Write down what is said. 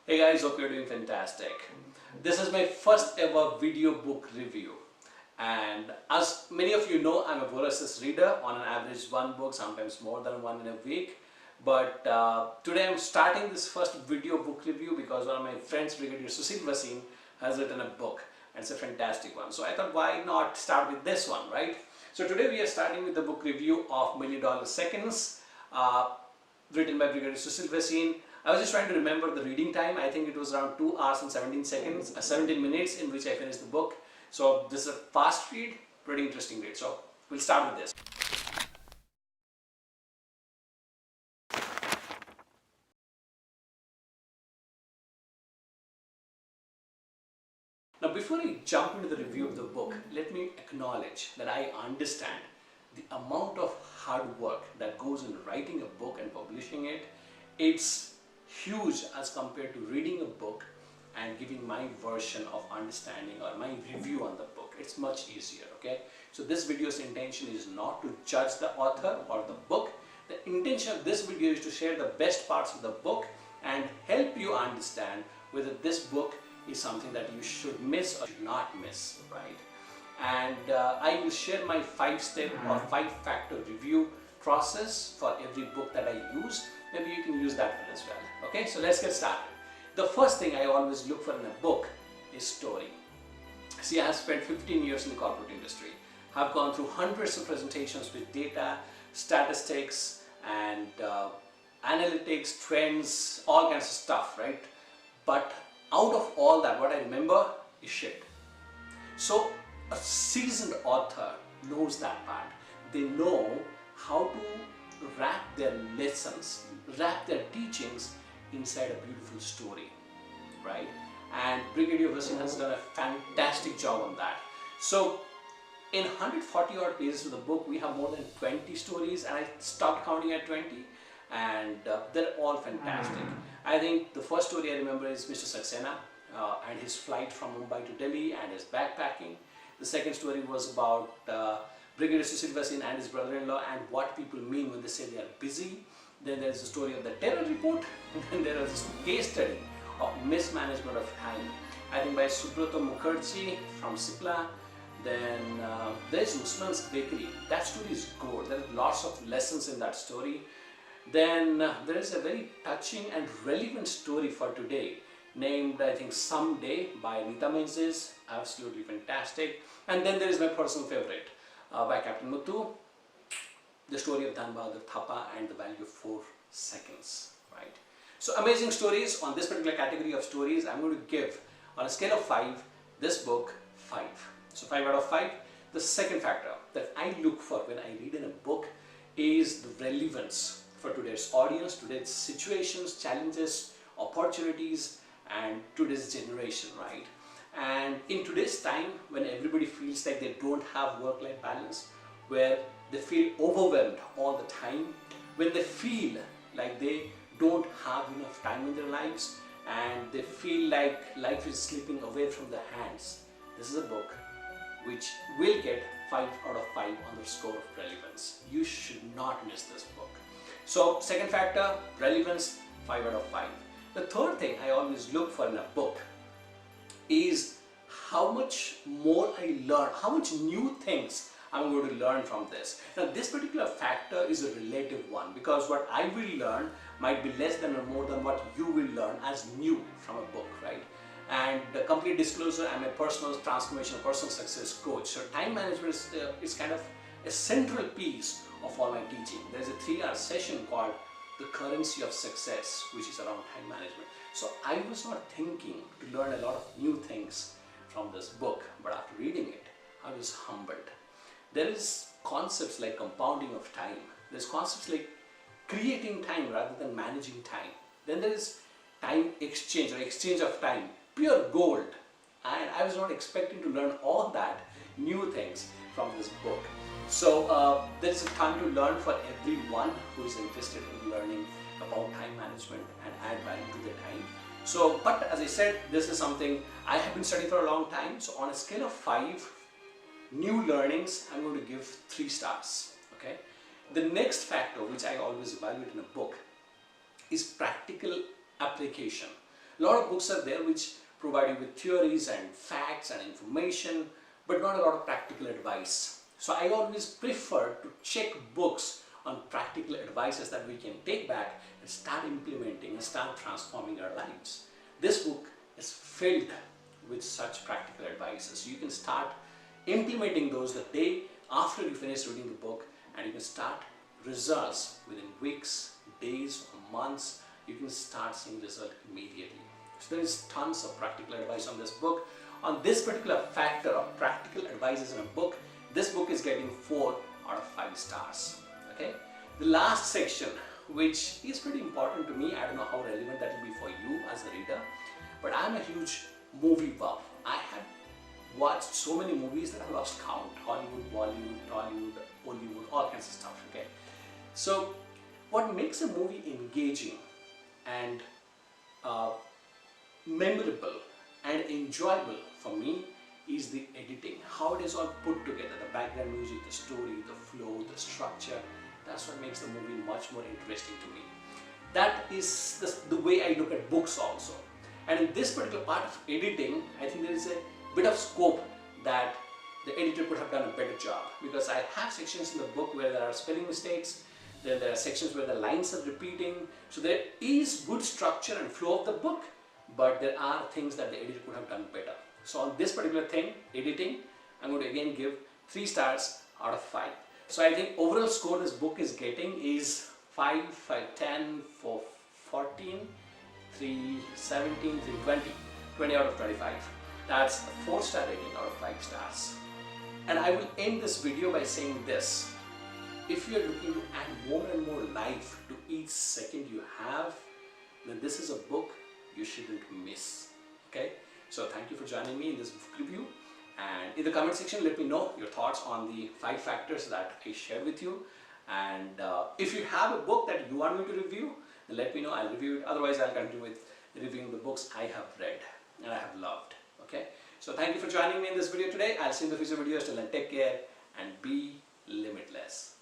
Hey guys, hope you're doing fantastic. This is my first ever video book review, and as many of you know, I'm a voracious reader, on an average one book, sometimes more than one in a week. But today I'm starting this first video book review because one of my friends, Brigadier Sushil, Bhasin, has written a book, and it's a fantastic one. So I thought, why not start with this one, right? So today we are starting with the book review of $1 Million Seconds, written by Brigadier Sushil Bhasin. I was just trying to remember the reading time. I think it was around 2 hours and 17 minutes in which I finished the book. So this is a fast read, pretty interesting read. So we'll start with this. Now before I jump into the review of the book, let me acknowledge that I understand the amount of hard work that goes in writing a book and publishing it. It's huge as compared to reading a book and giving my version of understanding or my review on the book. It's much easier, okay? So this video's intention is not to judge the author or the book. The intention of this video is to share the best parts of the book and help you understand whether this book is something that you should miss or should not miss, right? And I will share my 5-step or 5-factor review process for every book that I use. Maybe you can use that one as well. Okay, so let's get started. The first thing I always look for in a book is story. See, I have spent 15 years in the corporate industry. I've gone through hundreds of presentations with data, statistics, and analytics, trends, all kinds of stuff, right? But out of all that, what I remember is shit. So a seasoned author knows that part. They know how to wrap their lessons, wrap their teachings inside a beautiful story, right? And Brigadier Bhasin has done a fantastic job on that. So in 140 odd pages of the book, we have more than 20 stories, and I stopped counting at 20, and they're all fantastic. I think the first story I remember is Mr. Saxena and his flight from Mumbai to Delhi and his backpacking. The second story was about Brigadier Sushil Bhasin and his brother-in-law and what people mean when they say they are busy. Then there's the story of the terror report, and then there is a case study of mismanagement of time, I think by Subrata Mukherjee from Sipla. Then there's Usman's Bakery. That story is gold. There are lots of lessons in that story. Then there is a very touching and relevant story for today named, I think, Someday by Nita Menzies. Absolutely fantastic. And then there is my personal favorite by Captain Muthu, the story of Dhan Bahadur Thapa and the value of 4 seconds, right? So amazing stories. On this particular category of stories, I'm going to give, on a scale of 5, this book 5. So 5 out of 5. The second factor that I look for when I read in a book is the relevance for today's audience, today's situations, challenges, opportunities, and today's generation, right? And in today's time, when everybody feels like they don't have work-life balance, where they feel overwhelmed all the time, when they feel like they don't have enough time in their lives, and they feel like life is slipping away from their hands, this is a book which will get 5 out of 5 on the score of relevance. You should not miss this book. So second factor, relevance, 5 out of 5. The third thing I always look for in a book is how much more I learn, how much new things I'm going to learn from this. Now this particular factor is a relative one, because what I will learn might be less than or more than what you will learn as new from a book, right? And the complete disclosure, I'm a personal transformation, personal success coach. So time management is kind of a central piece of all my teaching. There's a 3-hour session called The Currency of Success, which is around time management. So I was not thinking to learn a lot of new things from this book, but after reading it, I was humbled. There is concepts like compounding of time. There's concepts like creating time rather than managing time. Then there is time exchange or exchange of time, pure gold. And I was not expecting to learn all that new things from this book. So there is a ton to learn for everyone who is interested in learning about time management and add value to their time. So, but as I said, this is something I have been studying for a long time. So on a scale of 5 new learnings, I'm going to give 3 stars. Okay. The next factor which I always evaluate in a book is practical application. A lot of books are there which provide you with theories and facts and information, but not a lot of practical advice. So I always prefer to check books on practical advices that we can take back and start implementing and start transforming our lives. This book is filled with such practical advices. You can start implementing those the day after you finish reading the book, and you can start results within weeks, days, or months. You can start seeing result immediately. So there is tons of practical advice on this book. On this particular factor of practical advices in a book, this book is getting 4 out of 5 stars. Okay. The last section, which is pretty important to me, I don't know how relevant that will be for you as a reader, but I'm a huge movie buff. I have watched so many movies that I've lost count. Hollywood, Bollywood, Tollywood, Bollywood, all kinds of stuff. Okay. So what makes a movie engaging and memorable and enjoyable for me is the editing, how it is all put together, the background music, the story, the flow, the structure. That's what makes the movie much more interesting to me. That is the way I look at books also. And in this particular part of editing, I think there is a bit of scope that the editor could have done a better job, because I have sections in the book where there are spelling mistakes, then there are sections where the lines are repeating. So there is good structure and flow of the book, but there are things that the editor could have done better. So on this particular thing, editing, I'm going to again give 3 stars out of 5. So I think overall score this book is getting is 5, 5, 10, 4, 14, 3, 17, 3, 20, 20 out of 25. That's a 4-star rating out of 5 stars. And I will end this video by saying this. If you're looking to add more and more life to each second you have, then this is a book you shouldn't miss. Okay? So thank you for joining me in this book review. And in the comment section, let me know your thoughts on the 5 factors that I shared with you. And if you have a book that you want me to review, then let me know. I'll review it. Otherwise, I'll continue with reviewing the books I have read and I have loved. Okay? So thank you for joining me in this video today. I'll see you in the future videos. Till then, take care and be limitless.